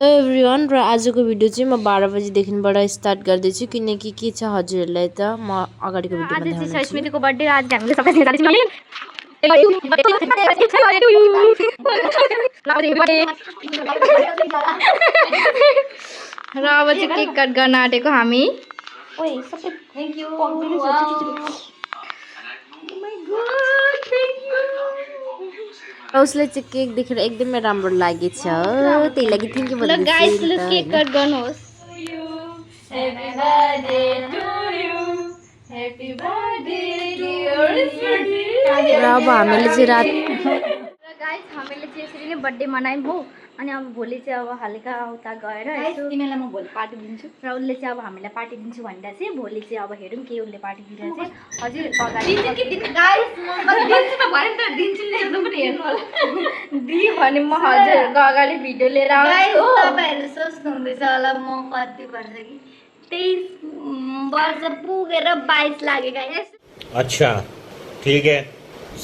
Hello everyone र आजको video चाहिँ म 12 बजेदेखिबाट स्टार्ट गर्दैछु किनकि के छ हजुरहरूलाई त म अगाडिको भिडियोमा देखाउँछु। आज स्मृतिको बर्थडे आज हामीले सबैजना जाँदैछौँ र अब चाहिँ केक कट गर्न आँटेको हामी। ओइ सबै थ्यांक यू र उसले चाहिँ केक देखेर एकदमै राम्रो लागेछ, त्यही लागि थ्यांक यू भन्दैछु। ल गाइस ल केक कट गर्नुहोस्। Happy birthday to you. Happy birthday dear Smriti. र अब हामीले चाहिँ रात गाइस हामीले चाहिँ यसरी नै बर्थडे मनायौँ हो। अनि अब भोलि चाहिँ अब हल्का उता गएर तिमीलाई म भोलि पार्टी दिन्छु र उसले चाहिँ अब हामीलाई पार्टी दिन्छु भनेर चाहिँ भोलि चाहिँ अब हेरौँ के उसले पार्टी दिएर चाहिँ हजुर अगाडि गाइस म दिन्छु त भने त दिन्छु नि एकदम पनि हेर्नु होला दियो भने म हजुरहरुको अगाडि भिडियो लिएर आउँछु। तपाईहरु सोच्नु हुँदैछ होला म कति वर्ष कि 23 वर्ष पुगेर 22 लाग्यो गाइस। अच्छा ठीक है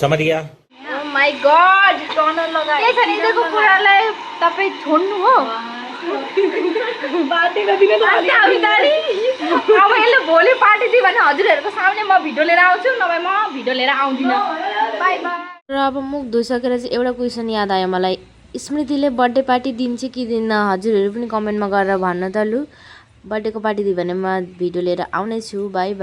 समझ गया। ओ माय गॉड टनर लगाए के छ नि दिएको कुरालाई तपाई छोड्नु हो पार्टीको दिन त अब यसले भोलि पार्टी दियो भने हजुरहरुको सामने म भिडियो लिएर आउँछु नभए म भिडियो लिएर आउँदिन। Bye bye. र अब मुख धोइसकेर चाहिँ एउटा क्वेसन याद आयो मलाई, स्मृतिले बर्थडे पार्टी दिन्छ कि दिन्न हजुरहरू पनि कमेन्टमा गरेर भन्नु त लु। बर्थडेको पार्टी दियो भने म भिडियो लिएर आउने छु। Bye bye.